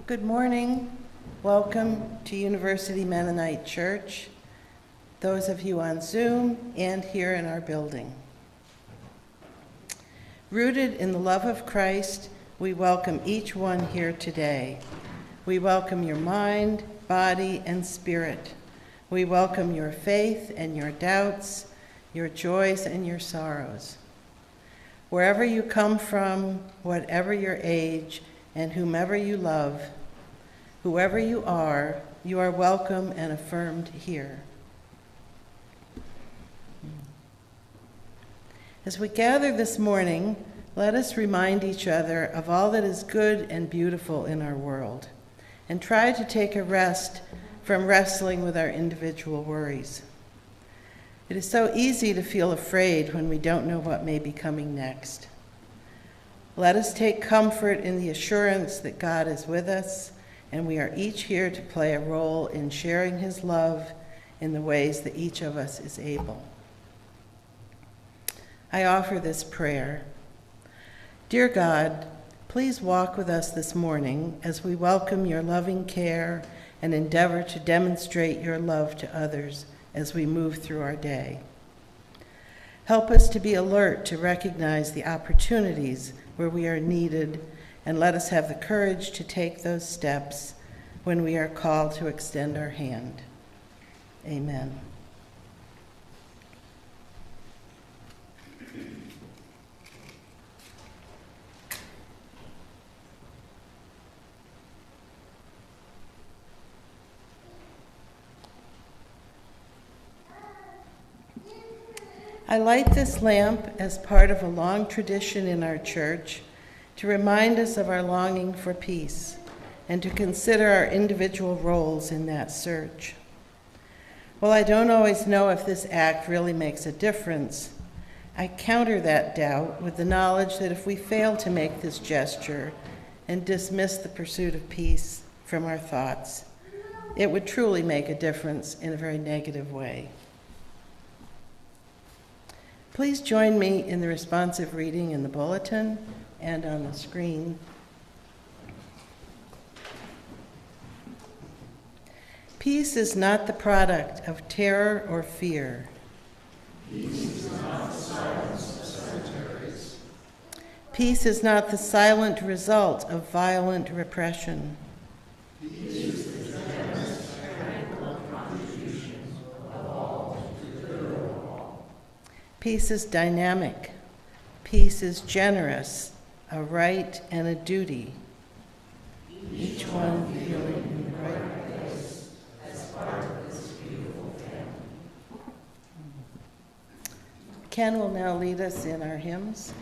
Good morning. Welcome to University Mennonite Church, those of you on Zoom and here in our building. Rooted in the love of Christ, we welcome each one here today. We welcome your mind, body, and spirit. We welcome your faith and your doubts, your joys and your sorrows. Wherever you come from, whatever your age, and whomever you love, whoever you are welcome and affirmed here. As we gather this morning, let us remind each other of all that is good and beautiful in our world, and try to take a rest from wrestling with our individual worries. It is so easy to feel afraid when we don't know what may be coming next. Let us take comfort in the assurance that God is with us, and we are each here to play a role in sharing his love in the ways that each of us is able. I offer this prayer. Dear God, please walk with us this morning as we welcome your loving care and endeavor to demonstrate your love to others as we move through our day. Help us to be alert to recognize the opportunities where we are needed, and let us have the courage to take those steps when we are called to extend our hand. Amen. I light this lamp as part of a long tradition in our church to remind us of our longing for peace and to consider our individual roles in that search. While I don't always know if this act really makes a difference, I counter that doubt with the knowledge that if we fail to make this gesture and dismiss the pursuit of peace from our thoughts, it would truly make a difference in a very negative way. Please join me in the responsive reading in the bulletin and on the screen. Peace is not the product of terror or fear. Peace is not the silence of cemeteries. Peace is not the silent result of violent repression. Peace is the generous, tranquil contribution of all to the good of all. Peace is dynamic. Peace is generous, a right and a duty. Each one feeling in the right place as part of this beautiful family. Ken will now lead us in our hymns.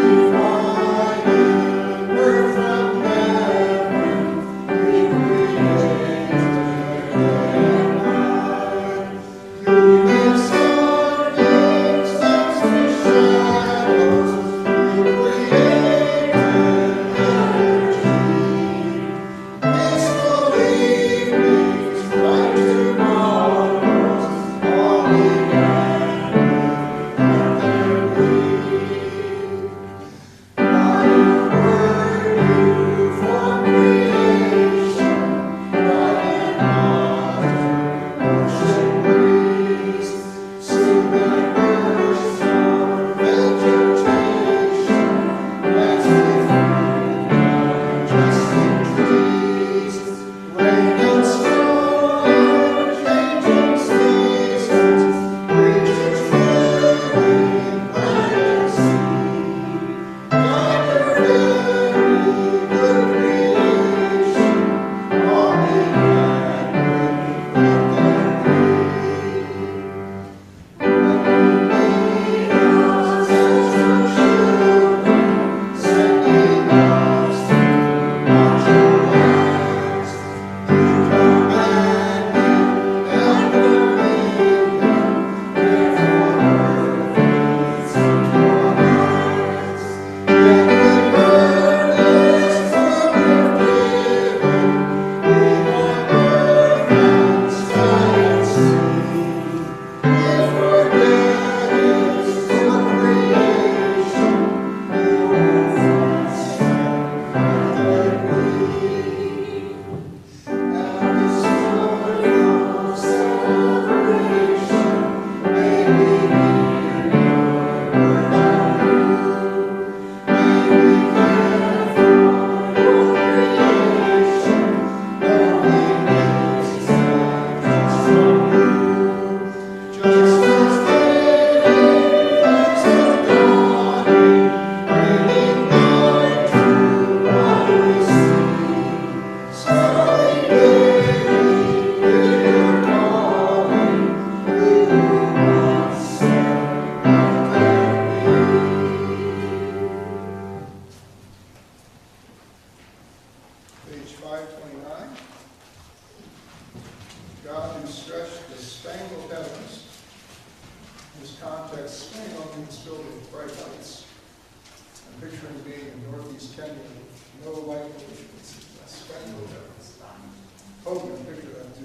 Before filled with bright lights. I'm picturing being in northeast Kenya with no light pollution. It's a spectacle. Hope you can picture that too.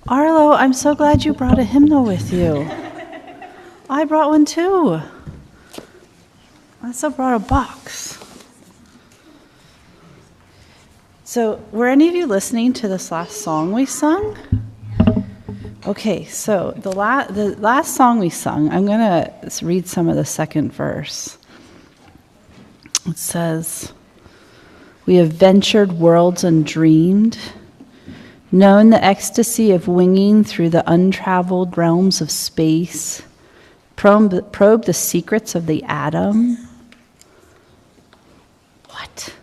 Arlo, I'm so glad you brought a hymnal with you. I brought one too. I also brought a box. So, were any of you listening to this last song we sung? Okay, so the last song we sung, I'm going to read some of the second verse. It says, "We have ventured worlds undreamed, known the ecstasy of winging through the untraveled realms of space, probe the secrets of the atom." What?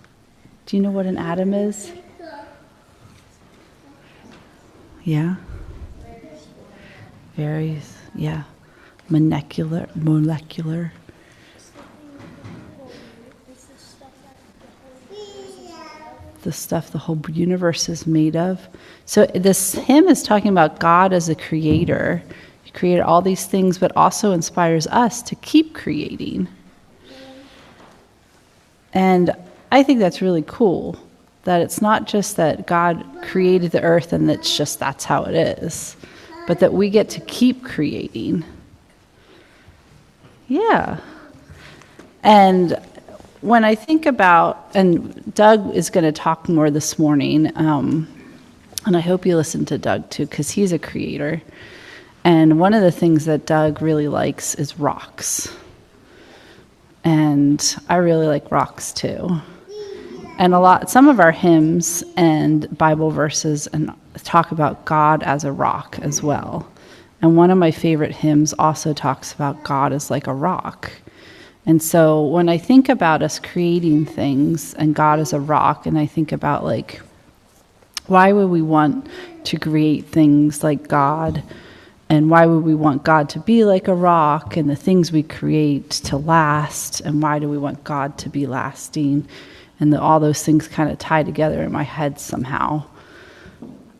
Do you know what an atom is? Yeah? Molecular. The stuff the whole universe is made of. So this hymn is talking about God as a creator. He created all these things, but also inspires us to keep creating. And I think that's really cool, that it's not just that God created the earth and that's how it is, but that we get to keep creating. Yeah. And when I think about, and Doug is going to talk more this morning, and I hope you listen to Doug too, because he's a creator. And one of the things that Doug really likes is rocks. And I really like rocks too. And some of our hymns and Bible verses and talk about God as a rock as well. And one of my favorite hymns also talks about God as like a rock. And so when I think about us creating things and God is a rock, and I think about like, why would we want to create things like God? And why would we want God to be like a rock and the things we create to last? And why do we want God to be lasting? And all those things kind of tie together in my head somehow.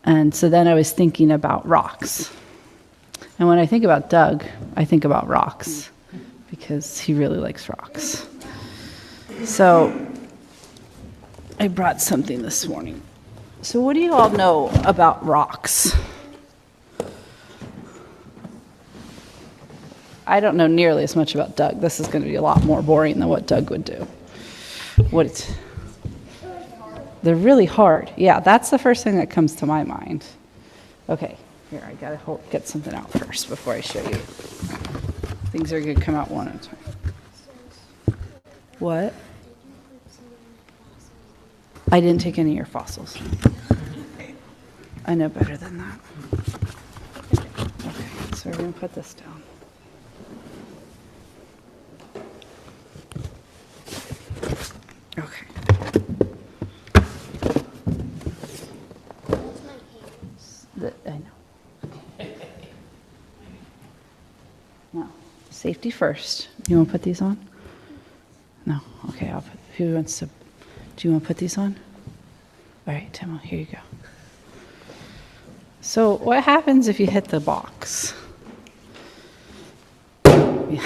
And so then I was thinking about rocks. And when I think about Doug, I think about rocks because he really likes rocks. So I brought something this morning. So what do you all know about rocks? I don't know nearly as much about Doug. This is going to be a lot more boring than what Doug would do. They're really hard. Yeah, that's the first thing that comes to my mind. Okay, here, I got to get something out first before I show you. Things are going to come out one at a time. What? I didn't take any of your fossils. I know better than that. Okay, so we're going to put this down. Okay. I know. No. Safety first. You want to put these on? No. Okay, I'll put. Who wants to? Do you want to put these on? All right, Timo, here you go. So, what happens if you hit the box? Yeah.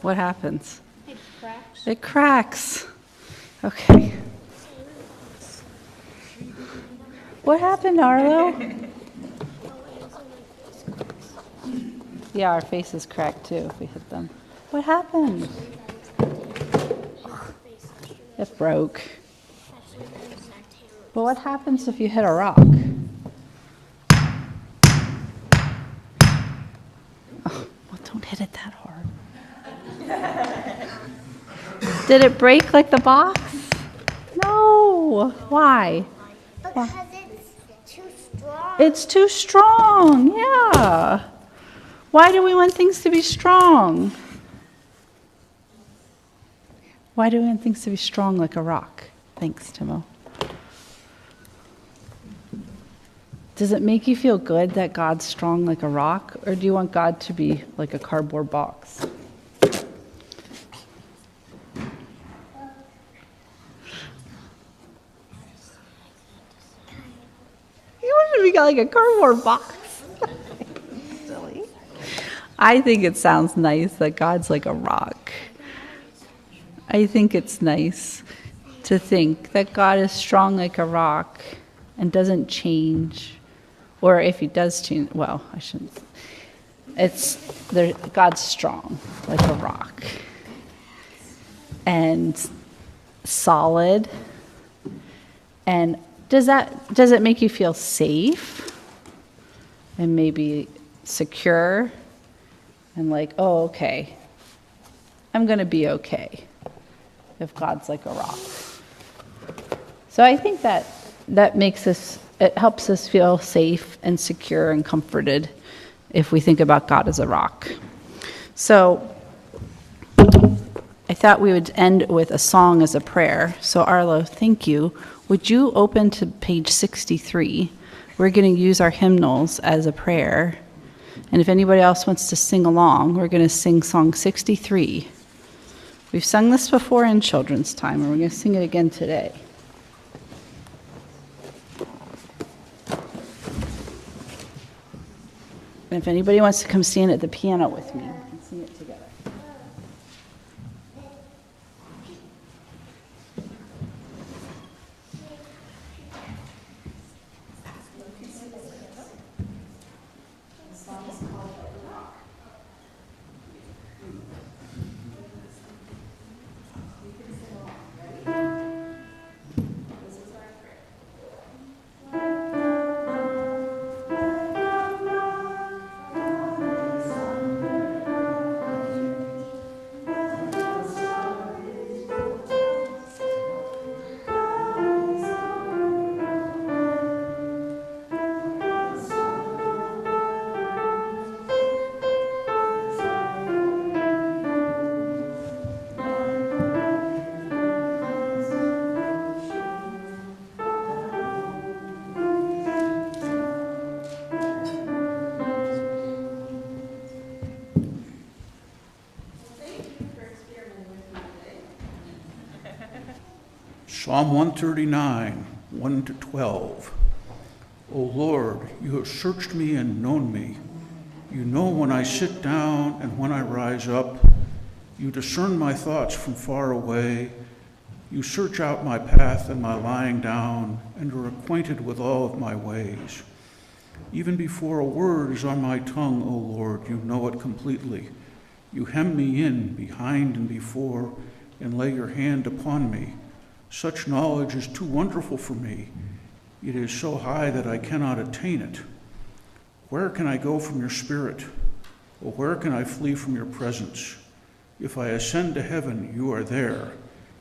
What happens? It cracks. It cracks. Okay. What happened, Arlo? Yeah, our faces cracked too if we hit them. What happened? It broke. But what happens if you hit a rock? Oh, well, don't hit it that hard. Did it break like the box? No. Why? Because it's too strong. It's too strong. Yeah. Why do we want things to be strong? Why do we want things to be strong like a rock? Thanks, Timo. Does it make you feel good that God's strong like a rock? Or do you want God to be like a cardboard box? You want to be like a cardboard box? Silly. I think it sounds nice that God's like a rock. I think it's nice to think that God is strong like a rock and doesn't change. Or if he does change, well, I shouldn't. God's strong like a rock. And solid. And does it make you feel safe? And maybe secure? And like, oh, okay. I'm going to be okay if God's like a rock. So I think that makes us, it helps us feel safe and secure and comforted if we think about God as a rock. So I thought we would end with a song as a prayer. So Arlo, thank you. Would you open to page 63? We're going to use our hymnals as a prayer. And if anybody else wants to sing along, we're going to sing song 63. We've sung this before in children's time, and we're going to sing it again today. And if anybody wants to come stand at the piano with me, we can sing it together. Psalm 139, 1 to 12. O Lord, you have searched me and known me. You know when I sit down and when I rise up. You discern my thoughts from far away. You search out my path and my lying down, and are acquainted with all of my ways. Even before a word is on my tongue, O Lord, you know it completely. You hem me in behind and before, and lay your hand upon me. Such knowledge is too wonderful for me. It is so high that I cannot attain it. Where can I go from your spirit? Or where can I flee from your presence? If I ascend to heaven, you are there.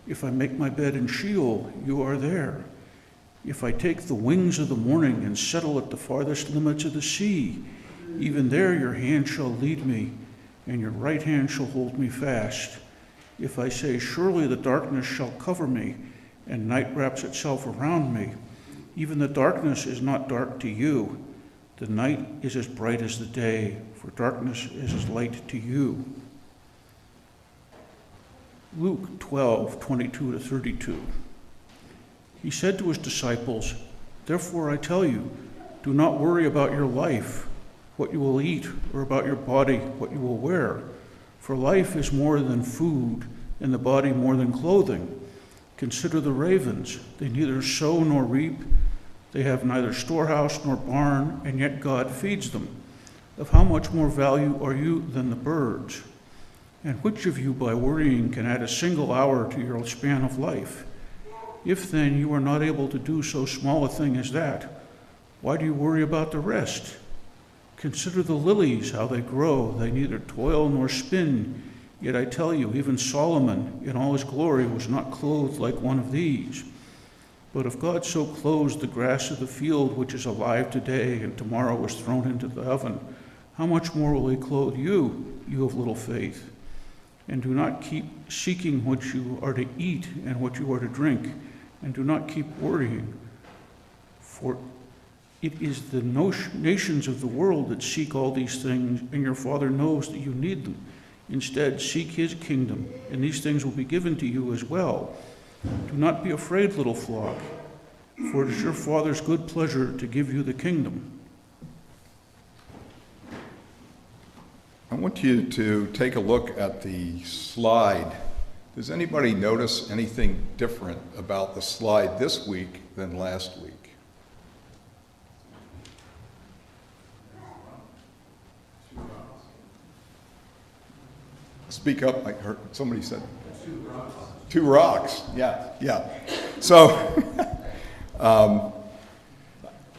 If I make my bed in Sheol, you are there. If I take the wings of the morning and settle at the farthest limits of the sea, even there your hand shall lead me, and your right hand shall hold me fast. If I say, surely the darkness shall cover me, and night wraps itself around me, even the darkness is not dark to you. The night is as bright as the day, for darkness is as light to you. Luke 12, 22 to 32. He said to his disciples, therefore I tell you, do not worry about your life, what you will eat, or about your body, what you will wear. For life is more than food, and the body more than clothing. Consider the ravens. They neither sow nor reap. They have neither storehouse nor barn, and yet God feeds them. Of how much more value are you than the birds? And which of you, by worrying, can add a single hour to your span of life? If then you are not able to do so small a thing as that, why do you worry about the rest? Consider the lilies, how they grow. They neither toil nor spin. Yet I tell you, even Solomon, in all his glory, was not clothed like one of these. But if God so clothes the grass of the field, which is alive today and tomorrow is thrown into the oven, how much more will he clothe you, you of little faith? And do not keep seeking what you are to eat and what you are to drink, and do not keep worrying. For it is the nations of the world that seek all these things, and your Father knows that you need them. Instead, seek his kingdom, and these things will be given to you as well. Do not be afraid, little flock, for it is your Father's good pleasure to give you the kingdom. I want you to take a look at the slide. Does anybody notice anything different about the slide this week than last week? Speak up, I heard somebody said. Two rocks, yeah. So,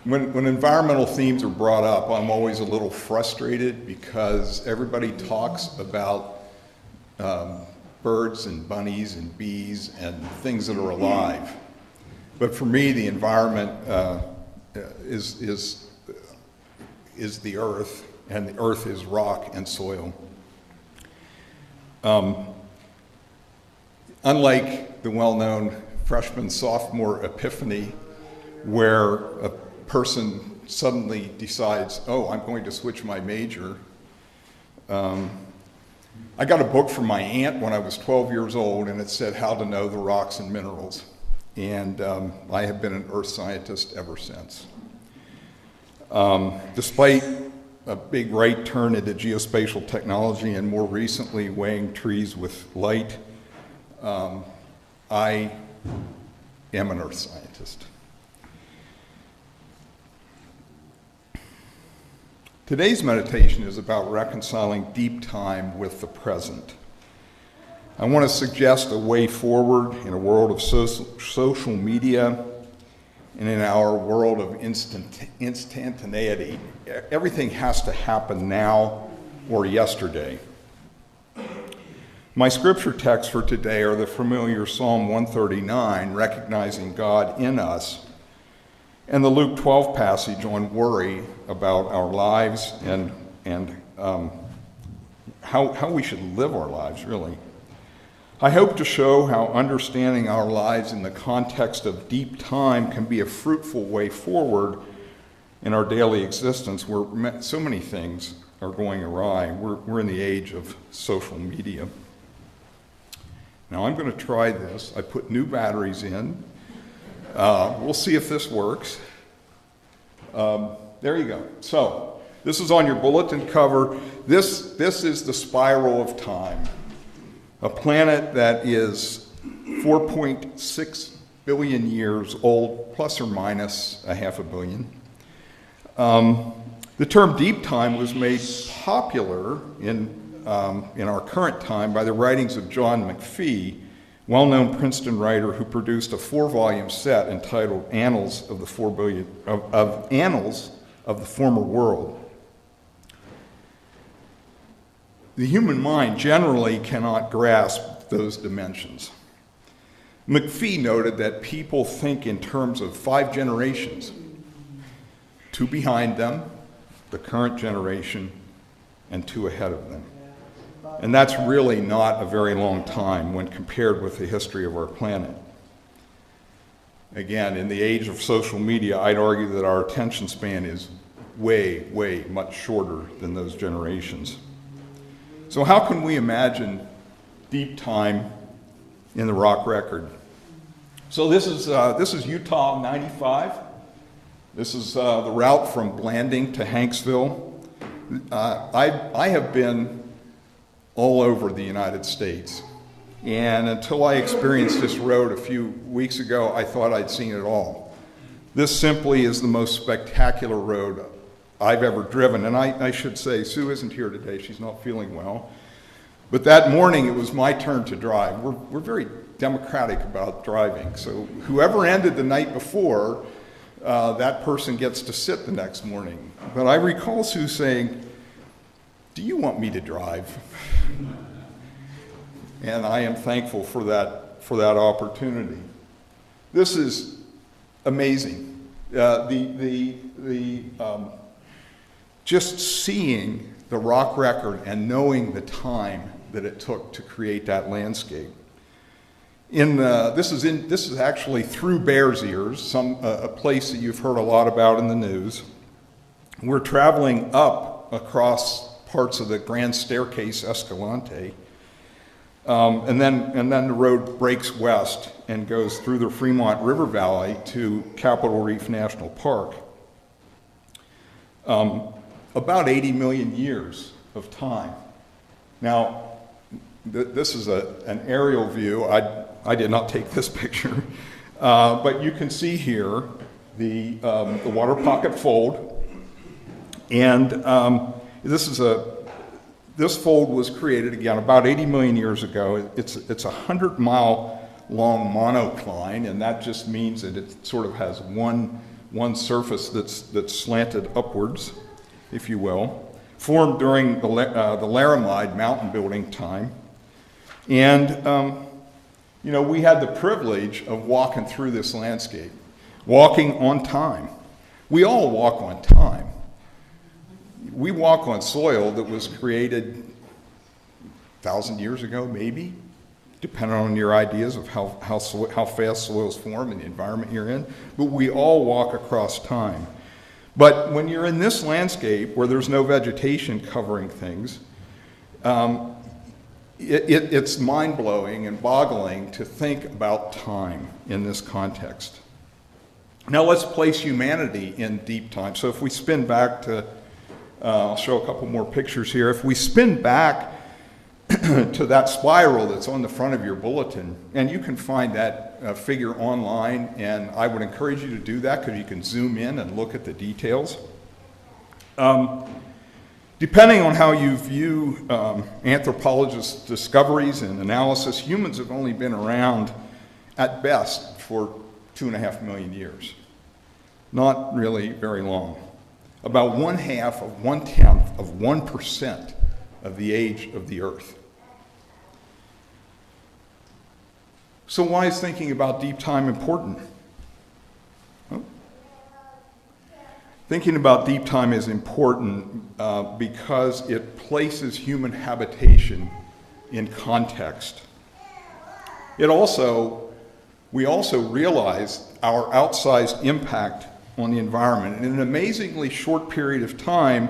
when environmental themes are brought up, I'm always a little frustrated because everybody talks about birds and bunnies and bees and things that are alive. But for me, the environment is the earth, and the earth is rock and soil. Unlike the well-known freshman-sophomore epiphany, where a person suddenly decides, oh, I'm going to switch my major. I got a book from my aunt when I was 12 years old, and it said How to Know the Rocks and Minerals. And I have been an earth scientist ever since. Despite a big right turn into geospatial technology and more recently weighing trees with light, I am an earth scientist. Today's meditation is about reconciling deep time with the present. I want to suggest a way forward in a world of social media and in our world of instantaneity. Everything has to happen now or yesterday. My scripture texts for today are the familiar Psalm 139, recognizing God in us, and the Luke 12 passage on worry about our lives and how we should live our lives, really. I hope to show how understanding our lives in the context of deep time can be a fruitful way forward in our daily existence where so many things are going awry. We're in the age of social media. Now I'm going to try this. I put new batteries in. We'll see if this works. There you go. So this is on your bulletin cover. This is the spiral of time. A planet that is 4.6 billion years old, plus or minus a half a billion. The term deep time was made popular in our current time by the writings of John McPhee, well-known Princeton writer who produced a 4-volume set entitled Annals of the Annals of the Former World. The human mind generally cannot grasp those dimensions. McPhee noted that people think in terms of 5 generations, 2 behind them, the current generation, and 2 ahead of them. And that's really not a very long time when compared with the history of our planet. Again, in the age of social media, I'd argue that our attention span is way, way much shorter than those generations. So how can we imagine deep time in the rock record? So this is Utah 95. This is the route from Blanding to Hanksville. I have been all over the United States, and until I experienced this road a few weeks ago, I thought I'd seen it all. This simply is the most spectacular road I've ever driven, and I should say, Sue isn't here today, she's not feeling well, but that morning it was my turn to drive. We're very democratic about driving, so whoever ended the night before, that person gets to sit the next morning. But I recall Sue saying, "Do you want me to drive?" And I am thankful for that opportunity. This is amazing. Just seeing the rock record and knowing the time that it took to create that landscape. This is actually through Bears Ears, a place that you've heard a lot about in the news. We're traveling up across parts of the Grand Staircase Escalante, and then the road breaks west and goes through the Fremont River Valley to Capitol Reef National Park. About 80 million years of time. Now, this is an aerial view. I did not take this picture, but you can see here the water pocket fold, and this fold was created again about 80 million years ago. It's a 100-mile long monocline, and that just means that it sort of has one surface that's slanted upwards, if you will, formed during the Laramide mountain building time. And we had the privilege of walking through this landscape, walking on time. We all walk on time. We walk on soil that was created 1,000 years ago, maybe, depending on your ideas of how fast soils form and the environment you're in. But we all walk across time. But when you're in this landscape where there's no vegetation covering things, it's mind-blowing and boggling to think about time in this context. Now let's place humanity in deep time. So if we spin back to, I'll show a couple more pictures here. If we spin back to that spiral that's on the front of your bulletin, and you can find that figure online, and I would encourage you to do that because you can zoom in and look at the details. Depending on how you view anthropologists' discoveries and analysis, humans have only been around at best for 2.5 million years. Not really very long. About 1/10 of 1% of the age of the Earth. So why is thinking about deep time important? Well, thinking about deep time is important because it places human habitation in context. We also realize our outsized impact on the environment. And in an amazingly short period of time,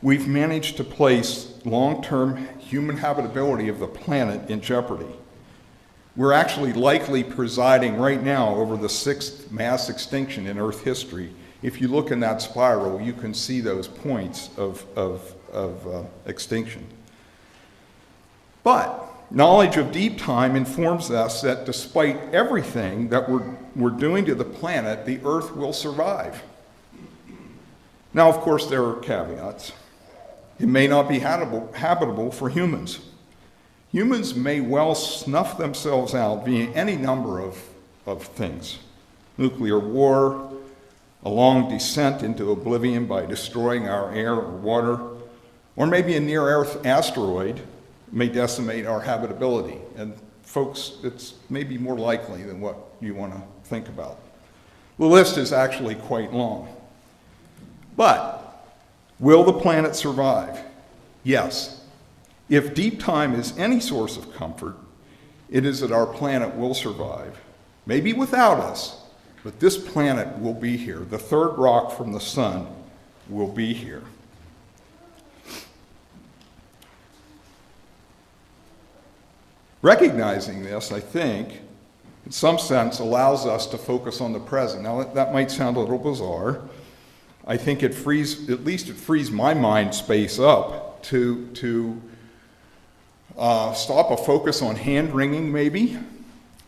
we've managed to place long-term human habitability of the planet in jeopardy. We're actually likely presiding right now over the 6th mass extinction in Earth history. If you look in that spiral, you can see those points of extinction. But knowledge of deep time informs us that despite everything that we're doing to the planet, the Earth will survive. Now, of course, there are caveats. It may not be habitable for humans. Humans may well snuff themselves out via any number of things. Nuclear war, a long descent into oblivion by destroying our air or water, or maybe a near-Earth asteroid may decimate our habitability. And folks, it's maybe more likely than what you want to think about. The list is actually quite long. But will the planet survive? Yes. If deep time is any source of comfort, it is that our planet will survive. Maybe without us, but this planet will be here. The third rock from the sun will be here. Recognizing this, I think, in some sense, allows us to focus on the present. Now, that might sound a little bizarre. I think it frees my mind space up to stop a focus on hand-wringing, maybe,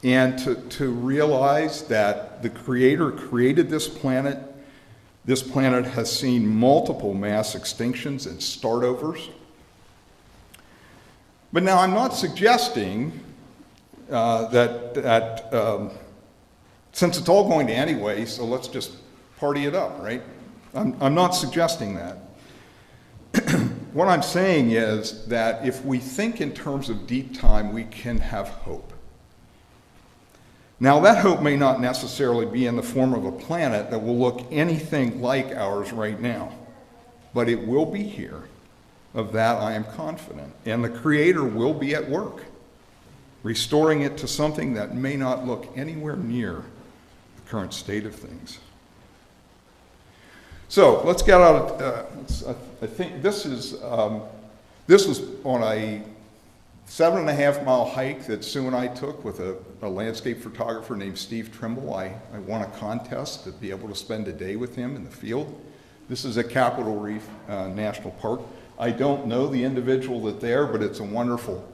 and to realize that the Creator created this planet. This planet has seen multiple mass extinctions and startovers. But now I'm not suggesting that since it's all going to anyway, so let's just party it up, right? I'm not suggesting that. What I'm saying is that if we think in terms of deep time, we can have hope. Now, that hope may not necessarily be in the form of a planet that will look anything like ours right now, but it will be here. Of that I am confident. And the Creator will be at work, restoring it to something that may not look anywhere near the current state of things. So let's get out of, I think this was on a 7.5-mile hike that Sue and I took with a landscape photographer named Steve Trimble. I won a contest to be able to spend a day with him in the field. This is at Capitol Reef National Park. I don't know the individual that's there, but it's a wonderful,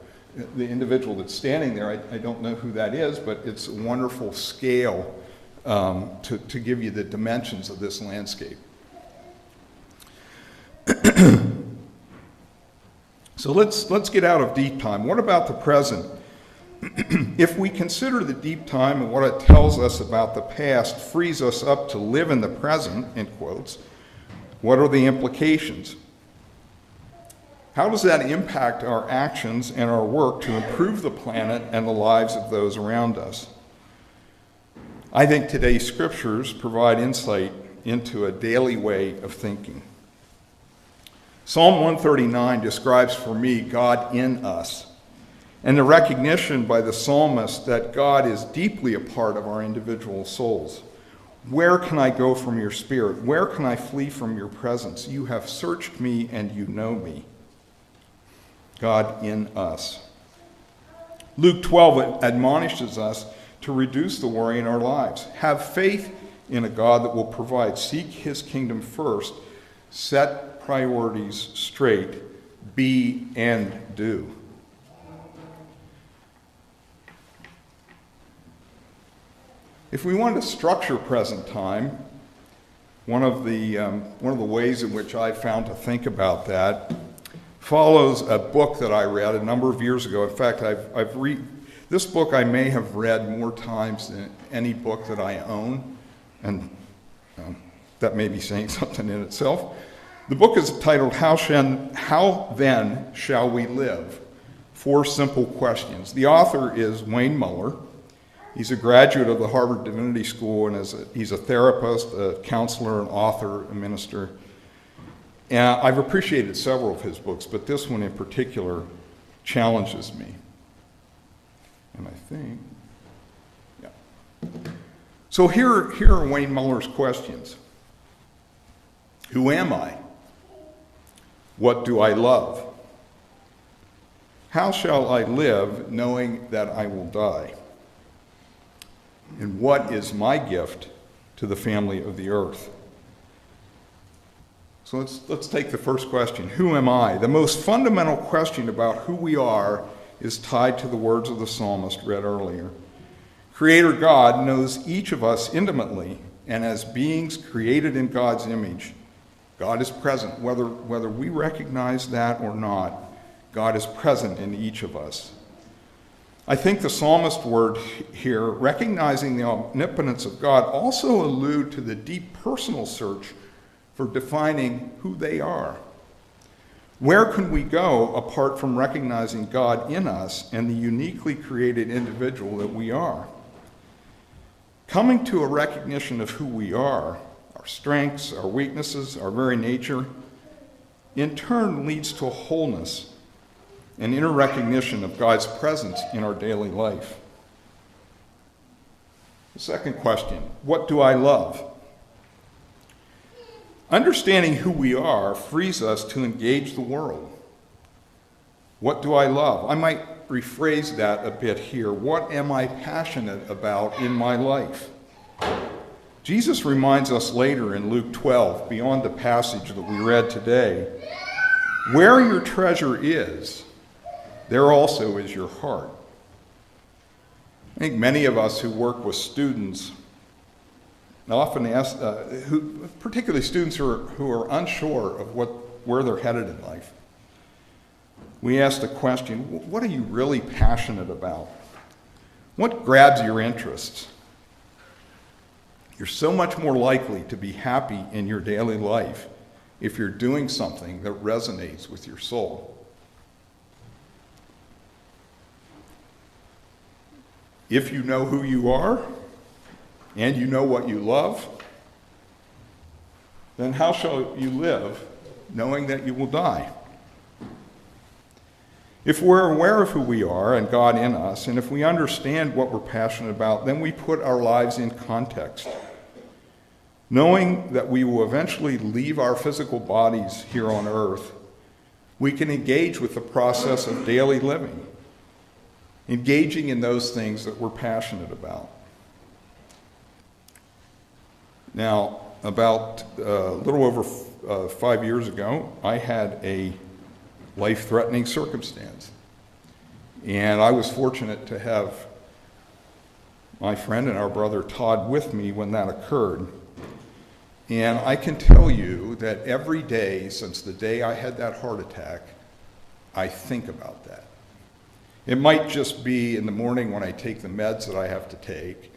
the individual that's standing there, I don't know who that is, but it's a wonderful scale to give you the dimensions of this landscape. So let's get out of deep time. What about the present? If we consider the deep time and what it tells us about the past frees us up to live in the present, in quotes, what are the implications? How does that impact our actions and our work to improve the planet and the lives of those around us? I think today's scriptures provide insight into a daily way of thinking. Psalm 139 describes for me God in us, and the recognition by the psalmist that God is deeply a part of our individual souls. Where can I go from your spirit? Where can I flee from your presence? You have searched me and you know me. God in us. Luke 12 admonishes us to reduce the worry in our lives. Have faith in a God that will provide. Seek his kingdom first. Set priorities straight. Be and do. If we want to structure present time, one of the ways in which I found to think about that follows a book that I read a number of years ago. In fact, this book I may have read more times than any book that I own, and that may be saying something in itself. The book is titled, How Then Shall We Live? 4 Simple Questions. The author is Wayne Muller. He's a graduate of the Harvard Divinity School, and he's a therapist, a counselor, an author, a minister. And I've appreciated several of his books, but this one in particular challenges me. And I think, yeah. So here are Wayne Muller's questions. Who am I? What do I love? How shall I live knowing that I will die? And what is my gift to the family of the earth? So let's take the first question. Who am I? The most fundamental question about who we are is tied to the words of the psalmist read earlier. Creator God knows each of us intimately, and as beings created in God's image, God is present. Whether we recognize that or not, God is present in each of us. I think the psalmist's word here, recognizing the omnipotence of God, also allude to the deep personal search for defining who they are. Where can we go apart from recognizing God in us and the uniquely created individual that we are? Coming to a recognition of who we are, our strengths, our weaknesses, our very nature, in turn leads to a wholeness, an inner recognition of God's presence in our daily life. The second question, what do I love? Understanding who we are frees us to engage the world. What do I love? I might rephrase that a bit here. What am I passionate about in my life? Jesus reminds us later in Luke 12, beyond the passage that we read today, where your treasure is, there also is your heart. I think many of us who work with students often ask, particularly students who are unsure of where they're headed in life. We ask the question, what are you really passionate about? What grabs your interests? You're so much more likely to be happy in your daily life if you're doing something that resonates with your soul. If you know who you are, and you know what you love, then how shall you live knowing that you will die? If we're aware of who we are and God in us, and if we understand what we're passionate about, then we put our lives in context. Knowing that we will eventually leave our physical bodies here on earth, we can engage with the process of daily living, engaging in those things that we're passionate about. Now, about a little over 5 years ago, I had a life-threatening circumstance. And I was fortunate to have my friend and our brother Todd with me when that occurred. And I can tell you that every day since the day I had that heart attack, I think about that. It might just be in the morning when I take the meds that I have to take.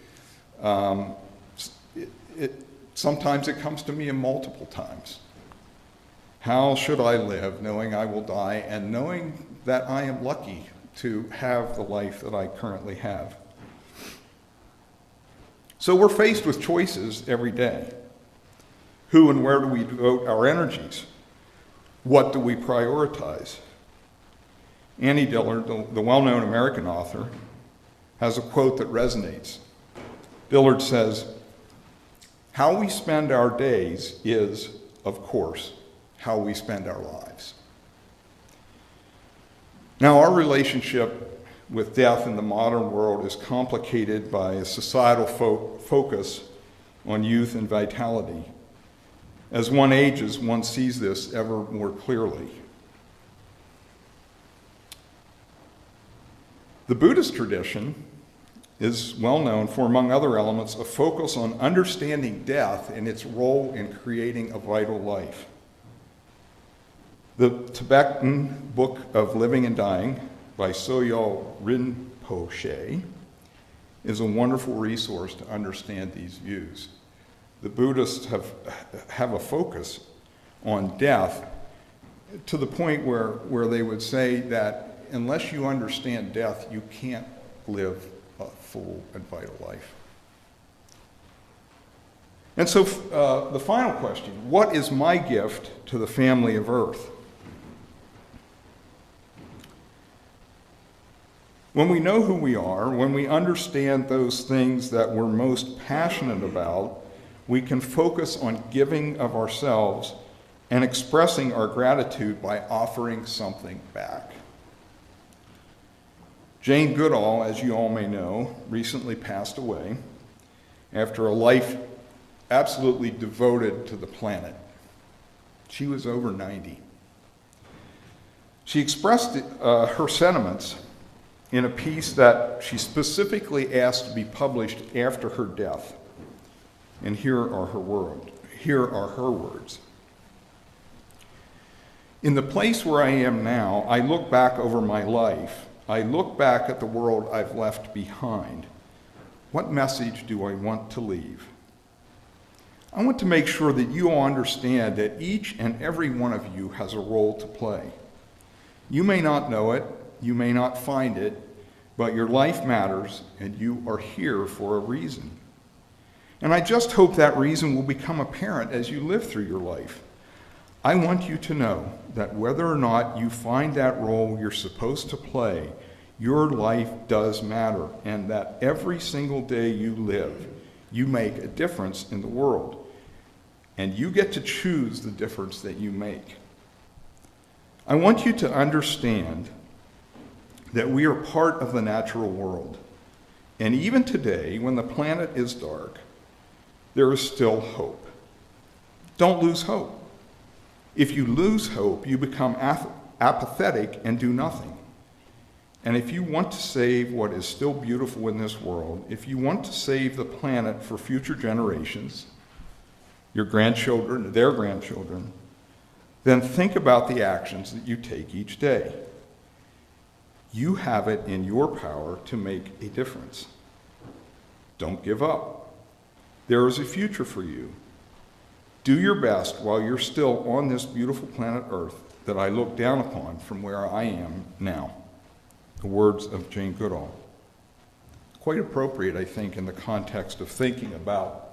Sometimes it comes to me in multiple times. How should I live knowing I will die and knowing that I am lucky to have the life that I currently have? So we're faced with choices every day. Who and where do we devote our energies? What do we prioritize? Annie Dillard, the well-known American author, has a quote that resonates. Dillard says, "How we spend our days is, of course, how we spend our lives." Now, our relationship with death in the modern world is complicated by a societal focus on youth and vitality. As one ages, one sees this ever more clearly. The Buddhist tradition is well known for, among other elements, a focus on understanding death and its role in creating a vital life. The Tibetan Book of Living and Dying by Sogyal Rinpoche is a wonderful resource to understand these views. The Buddhists have a focus on death to the point where they would say that unless you understand death, you can't live a full and vital life. And so the final question, what is my gift to the family of Earth? When we know who we are, when we understand those things that we're most passionate about, we can focus on giving of ourselves and expressing our gratitude by offering something back. Jane Goodall, as you all may know, recently passed away. after a life absolutely devoted to the planet. She was over 90. She expressed her sentiments in a piece that she specifically asked to be published after her death. And here are her words. In the place where I am now, I look back over my life. I look back at the world I've left behind. What message do I want to leave? I want to make sure that you all understand that each and every one of you has a role to play. You may not know it, you may not find it, but your life matters and you are here for a reason. And I just hope that reason will become apparent as you live through your life. I want you to know that whether or not you find that role you're supposed to play, your life does matter, and that every single day you live, you make a difference in the world. And you get to choose the difference that you make. I want you to understand that we are part of the natural world. And even today, when the planet is dark, there is still hope. Don't lose hope. If you lose hope, you become apathetic and do nothing. And if you want to save what is still beautiful in this world, if you want to save the planet for future generations, your grandchildren, their grandchildren, then think about the actions that you take each day. You have it in your power to make a difference. Don't give up. There is a future for you. Do your best while you're still on this beautiful planet Earth that I look down upon from where I am now. The words of Jane Goodall. Quite appropriate, I think, in the context of thinking about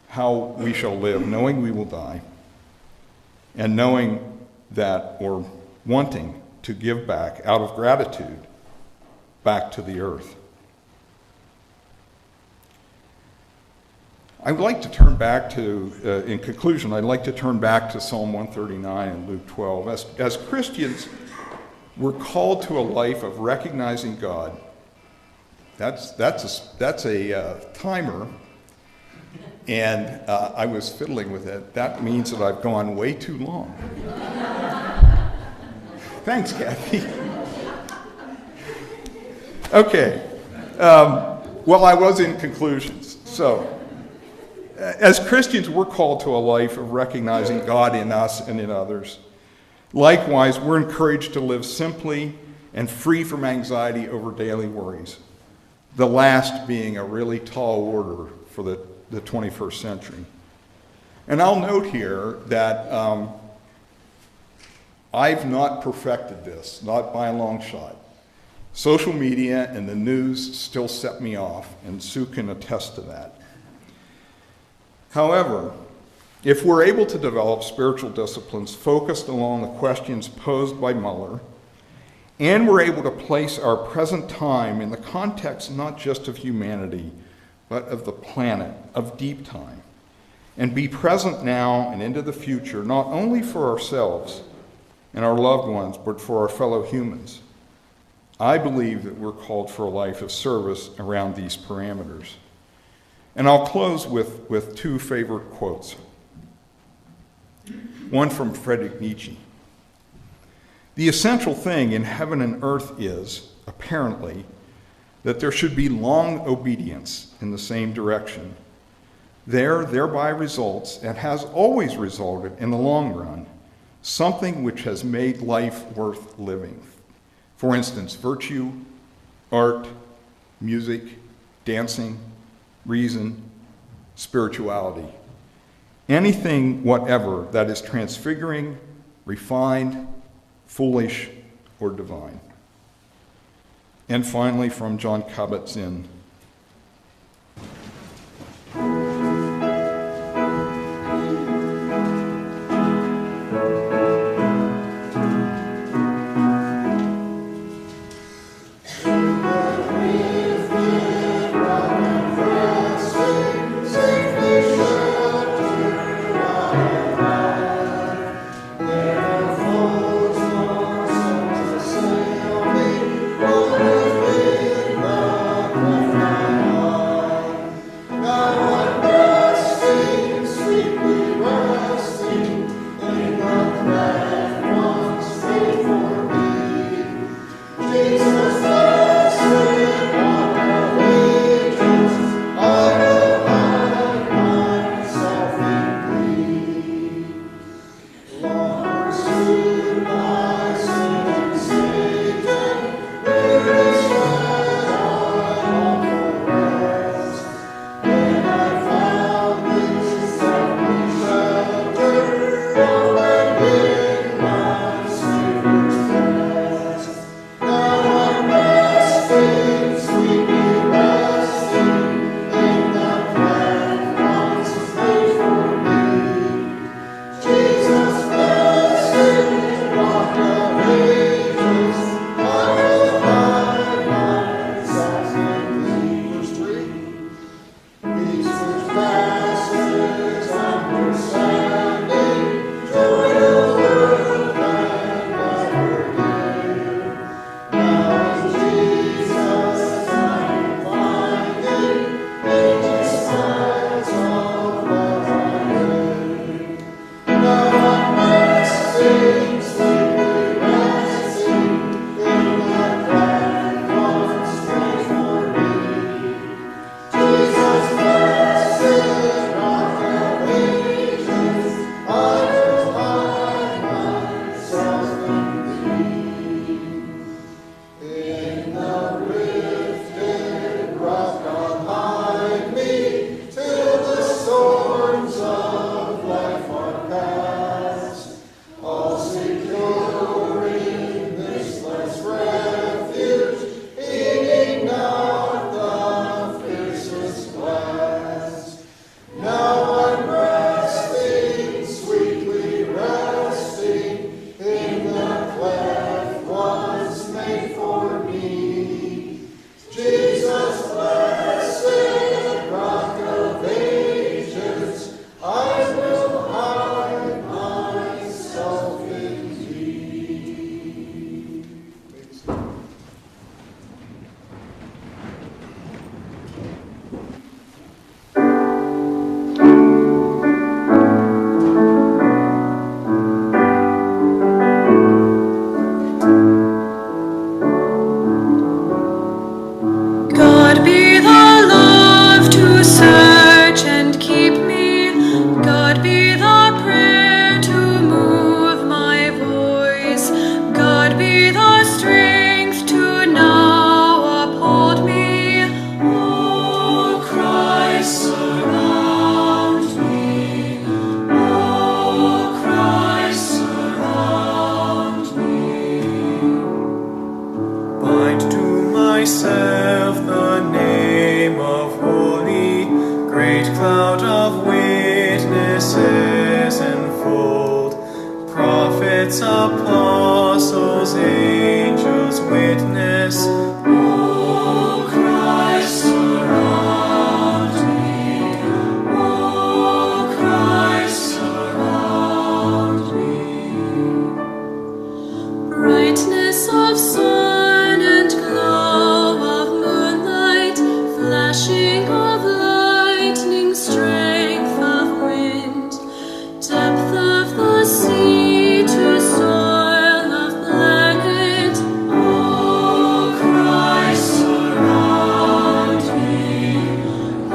how we shall live, knowing we will die, and knowing that, or wanting to give back out of gratitude back to the earth. I'd like to turn back to, in conclusion, I'd like to turn back to Psalm 139 and Luke 12. As Christians, we're called to a life of recognizing God. That's a timer, and I was fiddling with it. That means that I've gone way too long. Thanks, Kathy. Okay. Well, I was in conclusions. So, as Christians, we're called to a life of recognizing God in us and in others. Likewise, we're encouraged to live simply and free from anxiety over daily worries, the last being a really tall order for the 21st century. And I'll note here that I've not perfected this, not by a long shot. Social media and the news still set me off, and Sue can attest to that. However, if we're able to develop spiritual disciplines focused along the questions posed by Muller, and we're able to place our present time in the context not just of humanity, but of the planet, of deep time, and be present now and into the future, not only for ourselves and our loved ones, but for our fellow humans, I believe that we're called for a life of service around these parameters. And I'll close with two favorite quotes. One from Friedrich Nietzsche. The essential thing in heaven and earth is, apparently, that there should be long obedience in the same direction. Thereby results, and has always resulted in the long run, something which has made life worth living. For instance, virtue, art, music, dancing, reason, spirituality. Anything whatever that is transfiguring, refined, foolish, or divine. And finally, from John Kabat-Zinn. Myself the name of holy, great cloud of witnesses enfold, prophets, apostles, angels witness. O Christ, surround me. O Christ, surround me. Brightness of sun and glow of moonlight, flashing of lightning, strength of wind, depth of the sea to soil of planet. O Christ, surround me. O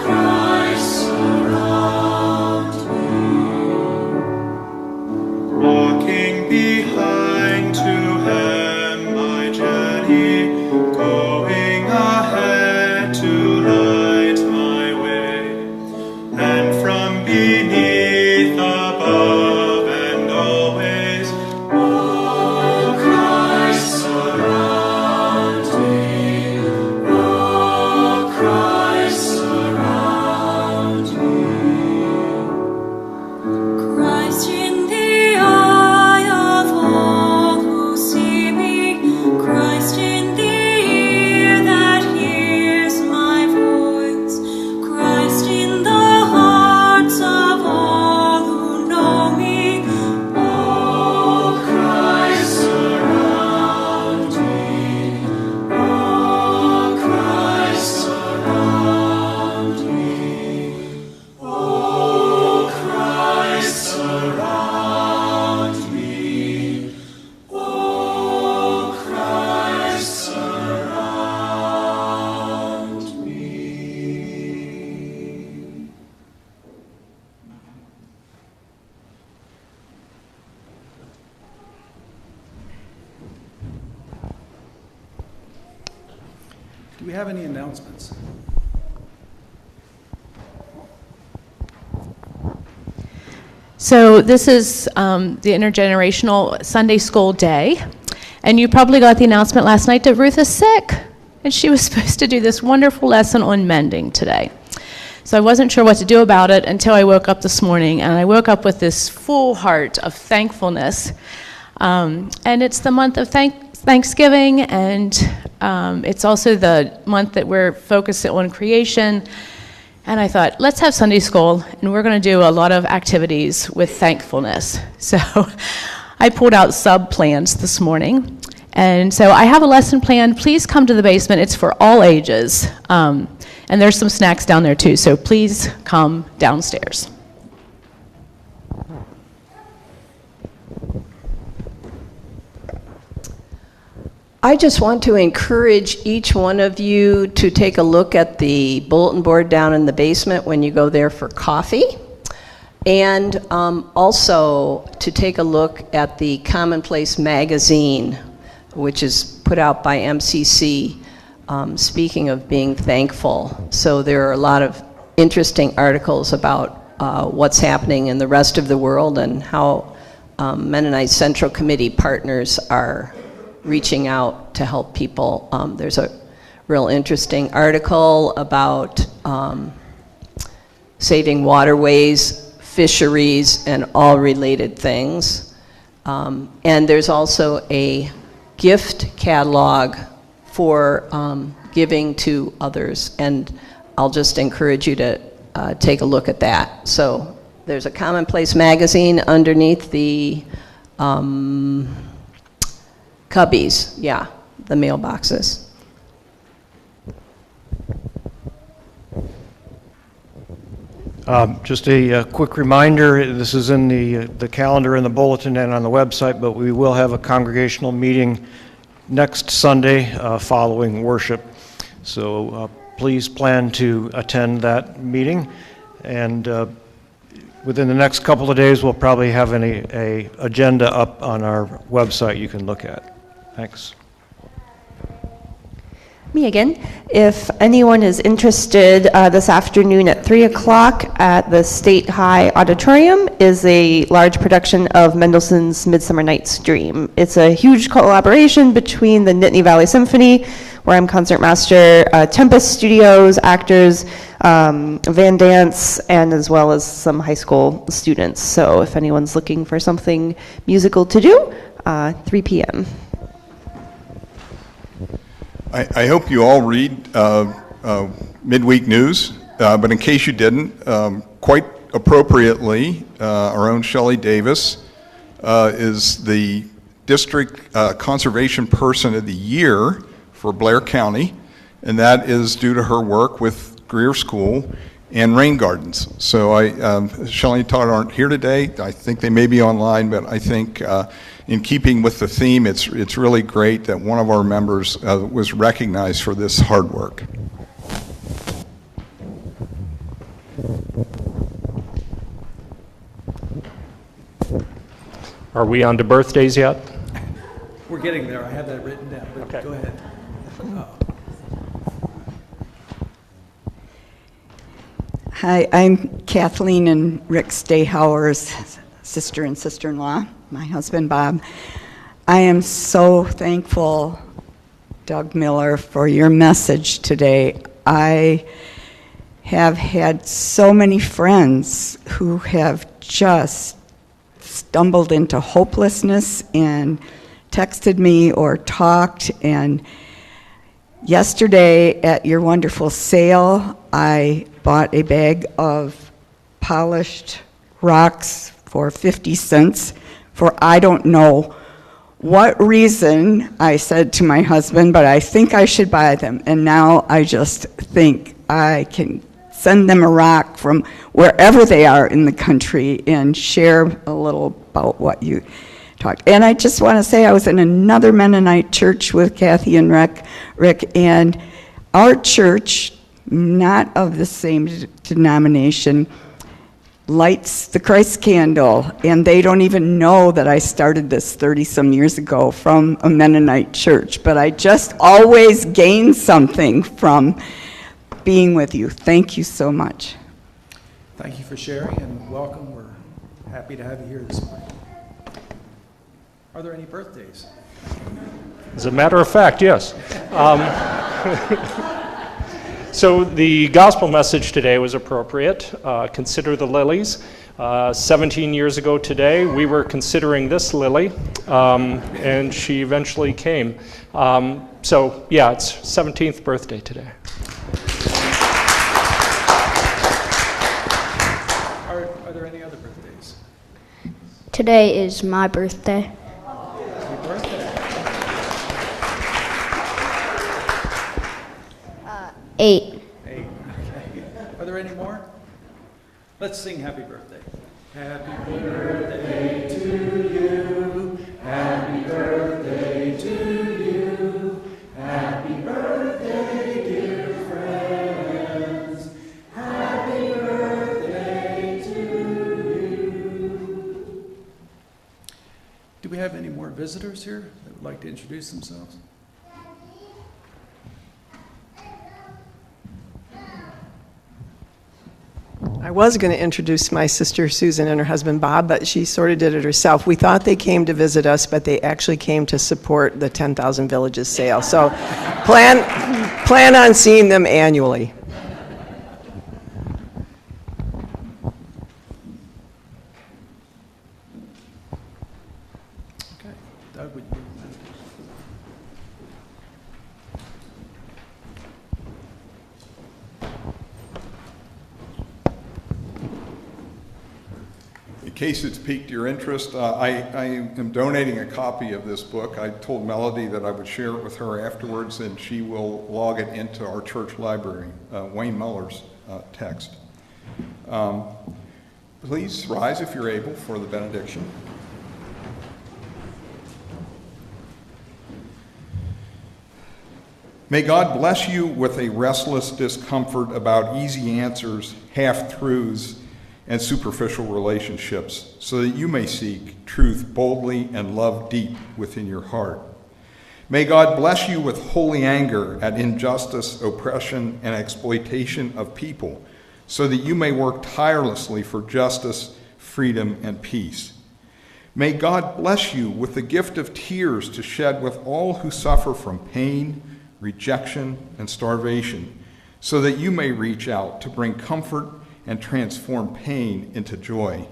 Christ, surround me. Walking behind to end my journey, going ahead to light my way, and from beneath, above, and always. O Christ, surround me. O Christ, surround me. Christ in the eye of all who see me, Christ in the ear that hears my voice, Christ in the hearts of all who know me. O Christ, surround me. O Christ, surround me. O Christ, surround me. O Christ, surround me. Do we have any announcements? So this is the intergenerational Sunday school day, and you probably got the announcement last night that Ruth is sick, and she was supposed to do this wonderful lesson on mending today. So I wasn't sure what to do about it until I woke up this morning, and I woke up with this full heart of thankfulness. And it's the month of Thanksgiving, and it's also the month that we're focused on creation. And I thought, let's have Sunday school, and we're going to do a lot of activities with thankfulness. So I pulled out sub-plans this morning. And so I have a lesson plan. Please come to the basement. It's for all ages. And there's some snacks down there, too. So please come downstairs. I just want to encourage each one of you to take a look at the bulletin board down in the basement when you go there for coffee. And also to take a look at the Commonplace magazine, which is put out by MCC, speaking of being thankful. So there are a lot of interesting articles about what's happening in the rest of the world and how Mennonite Central Committee partners are reaching out to help people. There's a real interesting article about saving waterways, fisheries, and all related things. And there's also a gift catalog for giving to others. And I'll just encourage you to take a look at that. So there's a Commonplace magazine underneath the cubbies, yeah, the mailboxes. Just a quick reminder, this is in the calendar in the bulletin and on the website, but we will have a congregational meeting next Sunday following worship. So please plan to attend that meeting, and within the next couple of days we'll probably have a agenda up on our website you can look at. Thanks. Me again. If anyone is interested, this afternoon at 3 o'clock at the State High Auditorium is a large production of Mendelssohn's Midsummer Night's Dream. It's a huge collaboration between the Nittany Valley Symphony, where I'm concertmaster, Tempest Studios, actors, Van Dance, and as well as some high school students. So if anyone's looking for something musical to do, 3 p.m. I hope you all read midweek news, but in case you didn't, quite appropriately, our own Shelley Davis is the District Conservation Person of the Year for Blair County, and that is due to her work with Greer School and Rain Gardens. So Shelley and Todd aren't here today. I think they may be online, but I think in keeping with the theme, it's really great that one of our members was recognized for this hard work. Are we on to birthdays yet? We're getting there. I have that written down. But Okay. Go ahead. Hi, I'm Kathleen and Rick Stayhauer's sister and sister-in-law, my husband Bob. I am so thankful, Doug Miller, for your message today. I have had so many friends who have just stumbled into hopelessness and texted me or talked, and yesterday at your wonderful sale, I bought a bag of polished rocks for 50 cents for I don't know what reason. I said to my husband, but I think I should buy them. And now I just think I can send them a rock from wherever they are in the country and share a little about what you talked. And I just want to say I was in another Mennonite church with Kathy and Rick, and our church, not of the same denomination, lights the Christ candle, and they don't even know that I started this 30-some years ago from a Mennonite church, but I just always gain something from being with you. Thank you so much. Thank you for sharing and welcome. We're happy to have you here this morning. Are there any birthdays? As a matter of fact, yes. So the gospel message today was appropriate. Consider the lilies. 17 years ago today, we were considering this lily, and she eventually came. So yeah, it's 17th birthday today. Are there any other birthdays? Today is my birthday. Happy birthday. 8. 8. Okay. Are there any more? Let's sing happy birthday. Happy birthday to you. Happy birthday to you. Happy birthday, dear friends. Happy birthday to you. Do we have any more visitors here that would like to introduce themselves? I was going to introduce my sister Susan and her husband Bob, but she sort of did it herself. We thought they came to visit us, but they actually came to support the 10,000 Villages sale. So plan on seeing them annually. Okay. Doug, would you? In case it's piqued your interest, I am donating a copy of this book. I told Melody that I would share it with her afterwards, and she will log it into our church library, Wayne Muller's text. Please rise if you're able for the benediction. May God bless you with a restless discomfort about easy answers, half-truths, and superficial relationships, so that you may seek truth boldly and love deep within your heart. May God bless you with holy anger at injustice, oppression, and exploitation of people, so that you may work tirelessly for justice, freedom, and peace. May God bless you with the gift of tears to shed with all who suffer from pain, rejection, and starvation, so that you may reach out to bring comfort and transform pain into joy.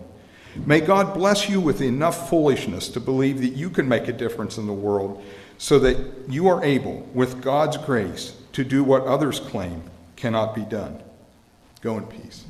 May God bless you with enough foolishness to believe that you can make a difference in the world, so that you are able, with God's grace, to do what others claim cannot be done. Go in peace.